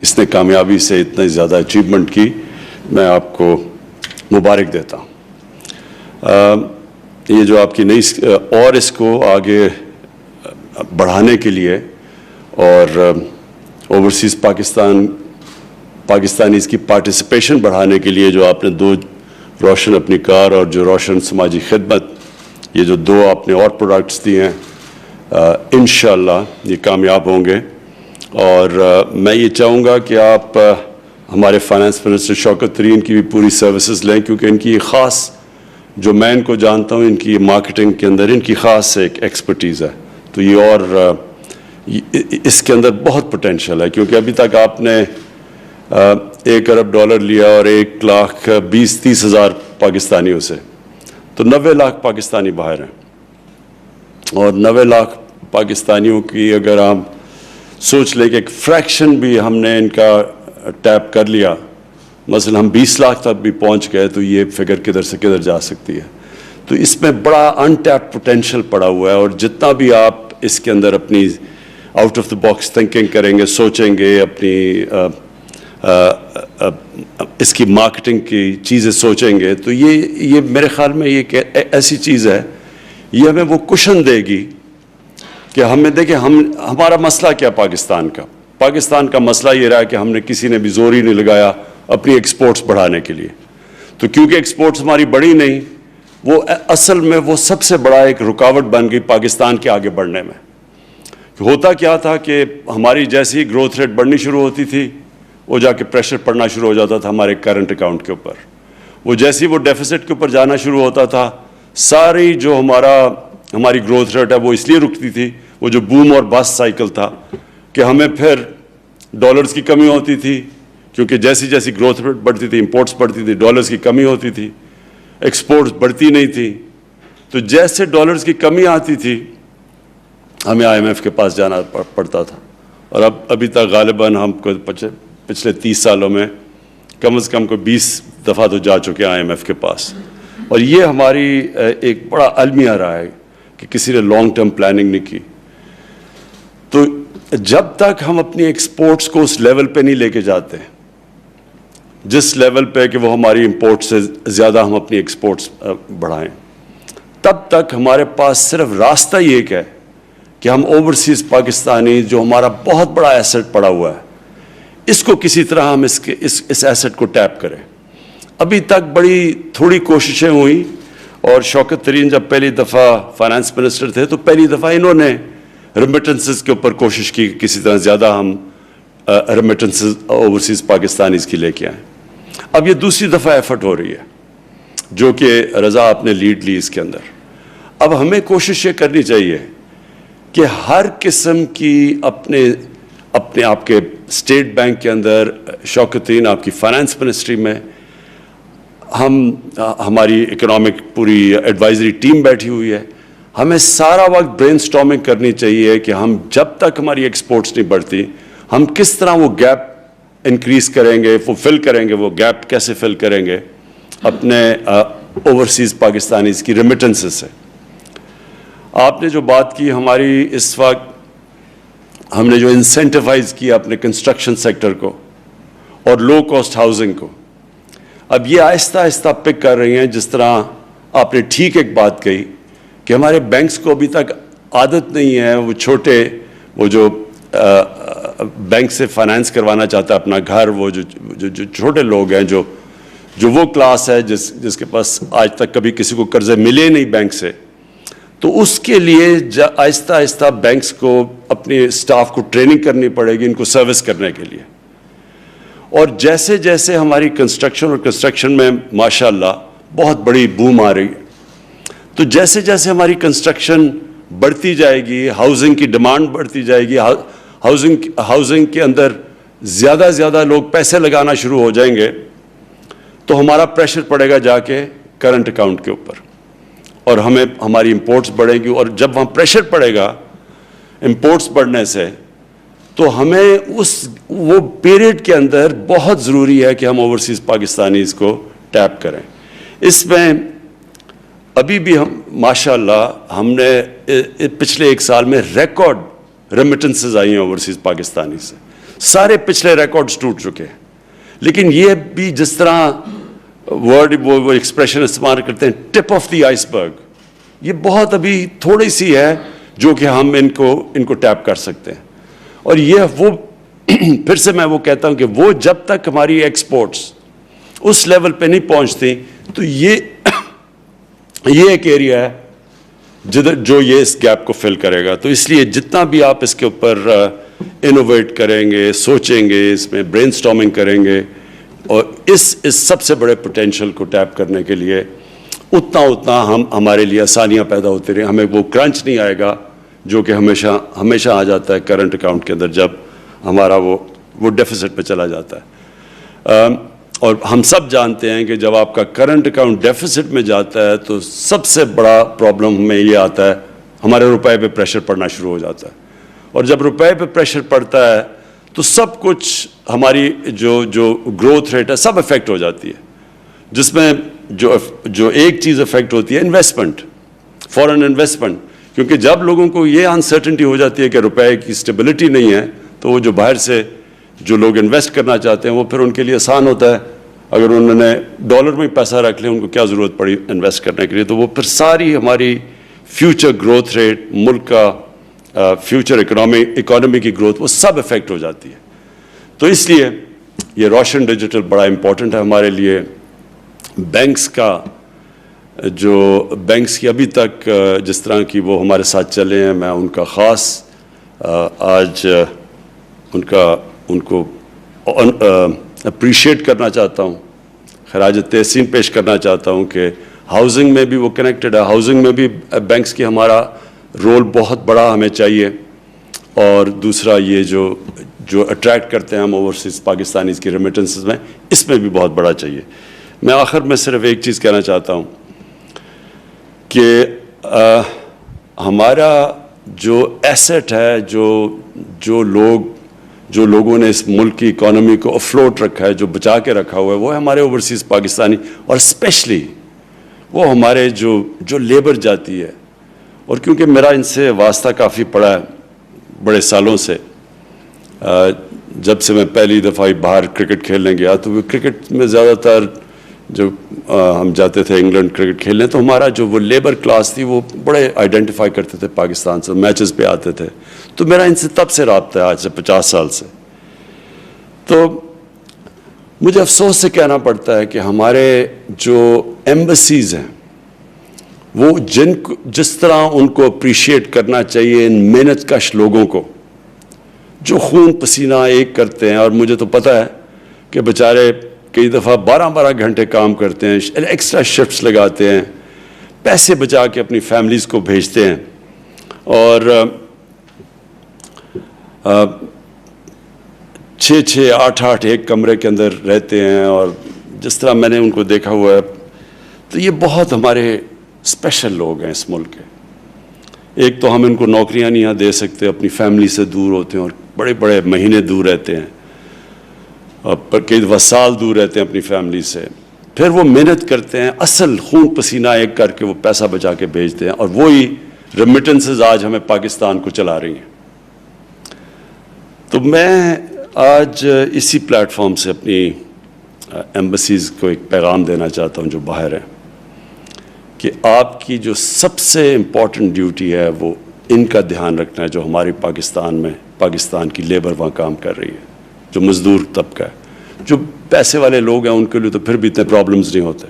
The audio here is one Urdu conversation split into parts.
اس نے کامیابی سے اتنا زیادہ اچیومنٹ کی، میں آپ کو مبارک دیتا ہوں۔ یہ جو آپ کی نئی اور اس کو آگے بڑھانے کے لیے اور اوورسیز پاکستانیز کی پارٹیسپیشن بڑھانے کے لیے جو آپ نے دو روشن اپنی کار اور جو روشن سماجی خدمت، یہ جو دو آپ نے اور پروڈکٹس دیے ہیں، انشاءاللہ یہ کامیاب ہوں گے۔ اور میں یہ چاہوں گا کہ آپ ہمارے فائنانس منسٹر شوکت ترین کی بھی پوری سروسز لیں، کیونکہ ان کی خاص، جو میں ان کو جانتا ہوں، ان کی مارکیٹنگ کے اندر ان کی خاص ایک ایکسپرٹیز ہے، تو یہ اور اس کے اندر بہت پوٹینشیل ہے، کیونکہ ابھی تک آپ نے $1 ارب لیا اور 1,20,30,000 پاکستانیوں سے، تو 90 لاکھ پاکستانی باہر ہیں، اور 90 لاکھ پاکستانیوں کی اگر آپ سوچ لیں کہ ایک فریکشن بھی ہم نے ان کا ٹیپ کر لیا، مثلا ہم 20 لاکھ تک بھی پہنچ گئے، تو یہ فگر کدھر سے کدھر جا سکتی ہے۔ تو اس میں بڑا ان ٹیپ پوٹینشیل پڑا ہوا ہے، اور جتنا بھی آپ اس کے اندر اپنی out of the box thinking کریں گے، سوچیں گے، اپنی اس کی مارکیٹنگ کی چیزیں سوچیں گے، تو یہ میرے خیال میں یہ ایسی چیز ہے، یہ ہمیں وہ کشن دے گی کہ ہمیں دیکھیں ہمارا مسئلہ کیا پاکستان کا مسئلہ یہ رہا کہ ہم نے کسی نے بھی زور ہی نہیں لگایا اپنی ایکسپورٹس بڑھانے کے لیے، تو کیونکہ ایکسپورٹس ہماری بڑھی نہیں، وہ اصل میں وہ سب سے بڑا ایک رکاوٹ بن گئی پاکستان کے آگے بڑھنے میں۔ ہوتا کیا تھا کہ ہماری جیسی گروتھ ریٹ بڑھنی شروع ہوتی تھی، وہ جا کے پریشر پڑنا شروع ہو جاتا تھا ہمارے کرنٹ اکاؤنٹ کے اوپر، وہ جیسی وہ ڈیفیسٹ کے اوپر جانا شروع ہوتا تھا، ساری جو ہماری گروتھ ریٹ ہے وہ اس لیے رکتی تھی، وہ جو بوم اور بس سائیکل تھا، کہ ہمیں پھر ڈالرز کی کمی ہوتی تھی، کیونکہ جیسی جیسی گروتھ ریٹ بڑھتی تھی، امپورٹس بڑھتی تھی، ڈالرز کی کمی ہوتی تھی، ایکسپورٹس بڑھتی نہیں تھی، تو جیسے ڈالرز کی کمی آتی تھی ہمیں IMF کے پاس جانا پڑتا تھا، اور ابھی تک غالباً ہم کو پچھلے 30 سالوں میں کم از کم 20 دفعہ تو جا چکے ہیں IMF کے پاس، اور یہ ہماری ایک بڑا المیہ رہا ہے کہ کسی نے لانگ ٹرم پلاننگ نہیں کی۔ تو جب تک ہم اپنی ایکسپورٹس کو اس لیول پہ نہیں لے کے جاتے، جس لیول پہ کہ وہ ہماری امپورٹ سے زیادہ ہم اپنی ایکسپورٹس بڑھائیں، تب تک ہمارے پاس صرف راستہ یہ ایک ہے کہ ہم اوورسیز پاکستانی جو ہمارا بہت بڑا ایسٹ پڑا ہوا ہے، اس کو کسی طرح ہم اس ایسٹ کو ٹیپ کریں۔ ابھی تک بڑی تھوڑی کوششیں ہوئیں، اور شوکت ترین جب پہلی دفعہ فائنانس منسٹر تھے تو پہلی دفعہ انہوں نے ریمیٹنسز کے اوپر کوشش کی کہ کسی طرح زیادہ ہم ریمیٹنسز اوورسیز پاکستانیز کی لے کے آئیں۔ اب یہ دوسری دفعہ ایفرٹ ہو رہی ہے، جو کہ رضا آپ نے لیڈ لی اس کے اندر۔ اب ہمیں کوشش یہ کرنی چاہیے کہ ہر قسم کی اپنے آپ کے اسٹیٹ بینک کے اندر، شوکت ترین آپ کی فائنانس منسٹری میں، ہماری اکنامک پوری ایڈوائزری ٹیم بیٹھی ہوئی ہے، ہمیں سارا وقت برین سٹارمنگ کرنی چاہیے کہ ہم جب تک ہماری ایکسپورٹس نہیں بڑھتی، ہم کس طرح وہ گیپ انکریز کریں گے، وہ فل کریں گے، وہ گیپ کیسے فل کریں گے اپنے اوورسیز پاکستانیز کی ریمیٹنسز سے۔ آپ نے جو بات کی، ہماری اس وقت ہم نے جو انسینٹیوائز کیا اپنے کنسٹرکشن سیکٹر کو اور لو کاسٹ ہاؤسنگ کو، اب یہ آہستہ آہستہ پک کر رہی ہیں۔ جس طرح آپ نے ٹھیک ایک بات کہی کہ ہمارے بینکس کو ابھی تک عادت نہیں ہے، وہ جو بینک سے فائنانس کروانا چاہتا ہے اپنا گھر، وہ جو چھوٹے لوگ ہیں، جو وہ کلاس ہے جس کے پاس آج تک کبھی کسی کو قرضے ملے نہیں بینک سے، تو اس کے لیے آہستہ آہستہ بینکس کو اپنے اسٹاف کو ٹریننگ کرنی پڑے گی ان کو سروس کرنے کے لیے۔ اور جیسے جیسے ہماری کنسٹرکشن میں ماشاءاللہ بہت بڑی بوم آ رہی ہے، تو جیسے جیسے ہماری کنسٹرکشن بڑھتی جائے گی، ہاؤسنگ کی ڈیمانڈ بڑھتی جائے گی، ہاؤسنگ کے اندر زیادہ لوگ پیسے لگانا شروع ہو جائیں گے، تو ہمارا پریشر پڑے گا جا کے کرنٹ اکاؤنٹ کے اوپر، اور ہماری امپورٹس بڑھیں گی، اور جب وہاں پریشر پڑے گا امپورٹس بڑھنے سے، تو ہمیں وہ پیریڈ کے اندر بہت ضروری ہے کہ ہم اوورسیز پاکستانیز کو ٹیپ کریں۔ اس میں ابھی بھی ماشاءاللہ ہم نے پچھلے 1 سال میں ریکارڈ ریمیٹنسز آئی ہیں اوورسیز پاکستانی سے، سارے پچھلے ریکارڈز ٹوٹ چکے ہیں. لیکن یہ بھی جس طرح ورڈ وہ ایکسپریشن استعمال کرتے ہیں ٹپ آف دی آئس برگ, یہ بہت ابھی تھوڑی سی ہے جو کہ ہم ان کو ٹیپ کر سکتے ہیں. اور یہ وہ پھر سے میں وہ کہتا ہوں کہ وہ جب تک ہماری ایکسپورٹس اس لیول پہ نہیں پہنچتی تو یہ ایک ایریا ہے جو یہ اس گیپ کو فل کرے گا. تو اس لیے جتنا بھی آپ اس کے اوپر انوویٹ کریں گے, سوچیں گے, اس میں برین سٹارمنگ کریں گے اور اس سب سے بڑے پوٹینشیل کو ٹیپ کرنے کے لیے اتنا ہمارے لیے آسانیاں پیدا ہوتی رہیں. ہمیں وہ کرنچ نہیں آئے گا جو کہ ہمیشہ آ جاتا ہے کرنٹ اکاؤنٹ کے اندر جب ہمارا وہ ڈیفیسٹ پہ چلا جاتا ہے. اور ہم سب جانتے ہیں کہ جب آپ کا کرنٹ اکاؤنٹ ڈیفیسٹ میں جاتا ہے تو سب سے بڑا پرابلم ہمیں یہ آتا ہے, ہمارے روپے پہ پریشر پڑنا شروع ہو جاتا ہے. اور جب روپے پہ پریشر پڑتا ہے تو سب کچھ ہماری جو گروتھ ریٹ ہے سب افیکٹ ہو جاتی ہے, جس میں جو ایک چیز افیکٹ ہوتی ہے انویسٹمنٹ, فورن انویسٹمنٹ. کیونکہ جب لوگوں کو یہ انسرٹنٹی ہو جاتی ہے کہ روپے کی اسٹیبلٹی نہیں ہے تو وہ جو باہر سے جو لوگ انویسٹ کرنا چاہتے ہیں وہ پھر ان کے لیے آسان ہوتا ہے. اگر انہوں نے ڈالر میں پیسہ رکھ لیا, ان کو کیا ضرورت پڑی انویسٹ کرنے کے لیے, تو وہ پھر ساری ہماری فیوچر گروتھ ریٹ, ملک کا فیوچر اکانومی کی گروتھ, وہ سب افیکٹ ہو جاتی ہے. تو اس لیے یہ روشن ڈیجیٹل بڑا امپورٹنٹ ہے ہمارے لیے. بینکس کی ابھی تک جس طرح کی وہ ہمارے ساتھ چلے ہیں, میں ان کا خاص آج ان کو اپریشیٹ کرنا چاہتا ہوں, خراج تحسین پیش کرنا چاہتا ہوں کہ ہاؤسنگ میں بھی وہ کنیکٹڈ ہے. ہاؤسنگ میں بھی بینکس کی ہمارا رول بہت بڑا ہمیں چاہیے. اور دوسرا یہ جو اٹریکٹ کرتے ہیں ہم اوورسیز پاکستانیز کی ریمیٹنسز میں, اس میں بھی بہت بڑا چاہیے. میں آخر میں صرف ایک چیز کہنا چاہتا ہوں کہ ہمارا جو ایسٹ ہے, جو لوگوں نے اس ملک کی اکانومی کو افلوٹ رکھا ہے, جو بچا کے رکھا ہوا ہے, وہ ہے ہمارے اوورسیز پاکستانی, اور اسپیشلی وہ ہمارے جو لیبر جاتی ہے. اور کیونکہ میرا ان سے واسطہ کافی پڑا ہے بڑے سالوں سے, جب سے میں پہلی دفعہ باہر کرکٹ کھیلنے گیا تو وہ کرکٹ میں زیادہ تر جو ہم جاتے تھے انگلینڈ کرکٹ کھیلنے, تو ہمارا جو وہ لیبر کلاس تھی وہ بڑے آئیڈینٹیفائی کرتے تھے پاکستان سے, میچز پہ آتے تھے. تو میرا ان سے تب سے رابطہ ہے, آج سے 50 سال سے. تو مجھے افسوس سے کہنا پڑتا ہے کہ ہمارے جو ایمبیسیز ہیں وہ جس طرح ان کو اپریشیٹ کرنا چاہیے ان محنت کش لوگوں کو جو خون پسینہ ایک کرتے ہیں. اور مجھے تو پتہ ہے کہ بیچارے کئی دفعہ 12 گھنٹے کام کرتے ہیں, ایکسٹرا شفٹس لگاتے ہیں, پیسے بچا کے اپنی فیملیز کو بھیجتے ہیں, اور 6 8 ایک کمرے کے اندر رہتے ہیں. اور جس طرح میں نے ان کو دیکھا ہوا ہے, تو یہ بہت ہمارے اسپیشل لوگ ہیں اس ملک کے. ایک تو ہم ان کو نوکریاں نہیں دے سکتے, اپنی فیملی سے دور ہوتے ہیں اور بڑے مہینے دور رہتے ہیں, اور کئی دفعہ سال دور رہتے ہیں اپنی فیملی سے. پھر وہ محنت کرتے ہیں, اصل خون پسینہ ایک کر کے وہ پیسہ بچا کے بھیجتے ہیں, اور وہی ریمیٹنسز آج ہمیں پاکستان کو چلا رہی ہیں. تو میں آج اسی پلیٹ فارم سے اپنی ایمبیسیز کو ایک پیغام دینا چاہتا ہوں جو باہر ہیں, کہ آپ کی جو سب سے امپورٹنٹ ڈیوٹی ہے وہ ان کا دھیان رکھنا ہے, جو ہماری پاکستان کی لیبر وہاں کام کر رہی ہے, جو مزدور طبقہ ہے. جو پیسے والے لوگ ہیں ان کے لیے تو پھر بھی اتنے پرابلمز نہیں ہوتے.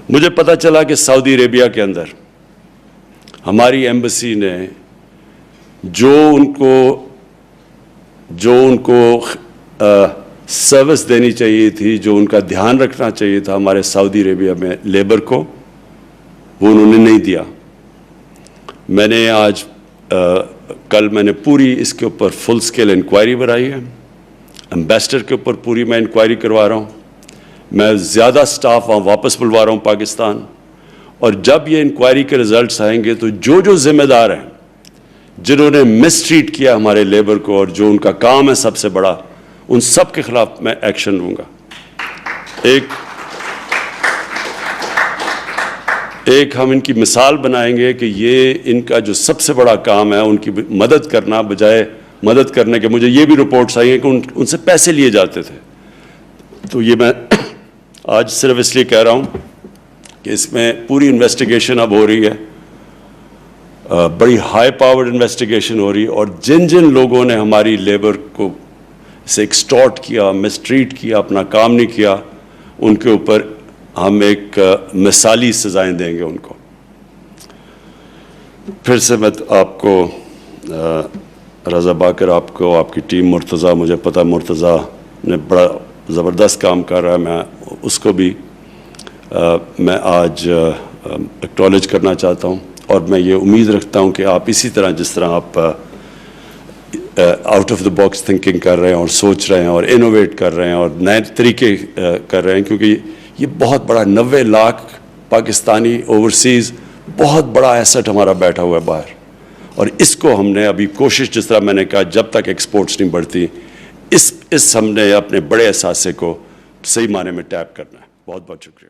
مجھے پتہ چلا کہ سعودی عربیہ کے اندر ہماری ایمبیسی نے جو ان کو سروس دینی چاہیے تھی, جو ان کا دھیان رکھنا چاہیے تھا ہمارے سعودی عربیہ میں لیبر کو, وہ انہوں نے نہیں دیا. میں نے کل میں نے پوری اس کے اوپر فل سکیل انکوائری بنائی ہے. امبیسڈر کے اوپر پوری میں انکوائری کروا رہا ہوں. میں زیادہ سٹاف وہاں واپس بلوا رہا ہوں پاکستان. اور جب یہ انکوائری کے رزلٹس آئیں گے تو جو ذمہ دار ہیں, جنہوں نے مس ٹریٹ کیا ہمارے لیبر کو, اور جو ان کا کام ہے سب سے بڑا, ان سب کے خلاف میں ایکشن لوں گا. ایک ہم ان کی مثال بنائیں گے کہ یہ ان کا جو سب سے بڑا کام ہے ان کی مدد کرنا, بجائے مدد کرنے کے مجھے یہ بھی رپورٹس آئی ہیں کہ ان سے پیسے لیے جاتے تھے. تو یہ میں آج صرف اس لیے کہہ رہا ہوں کہ اس میں پوری انویسٹیگیشن اب ہو رہی ہے, بڑی ہائی پاورڈ انویسٹیگیشن ہو رہی ہے, اور جن لوگوں نے ہماری لیبر کو سے ایکسٹورٹ کیا, مسٹریٹ کیا, اپنا کام نہیں کیا, ان کے اوپر ہم ایک مثالی سزائیں دیں گے ان کو. پھر سے میں آپ کو رضا باقر, آپ کو, آپ کی ٹیم, مرتضیٰ, مجھے پتہ مرتضیٰ نے بڑا زبردست کام کر رہا ہے, میں اس کو بھی میں آج ایکنالج کرنا چاہتا ہوں, اور میں یہ امید رکھتا ہوں کہ آپ اسی طرح جس طرح آپ out of the box thinking کر رہے ہیں اور سوچ رہے ہیں اور انوویٹ کر رہے ہیں اور نئے طریقے کر رہے ہیں, کیونکہ یہ بہت بڑا 90 لاکھ پاکستانی اوورسیز بہت بڑا ایسٹ ہمارا بیٹھا ہوا ہے باہر, اور اس کو ہم نے ابھی کوشش, جس طرح میں نے کہا, جب تک ایکسپورٹس نہیں بڑھتی, اس ہم نے اپنے بڑے اثاثے کو صحیح معنی میں ٹیپ کرنا ہے. بہت بہت شکریہ.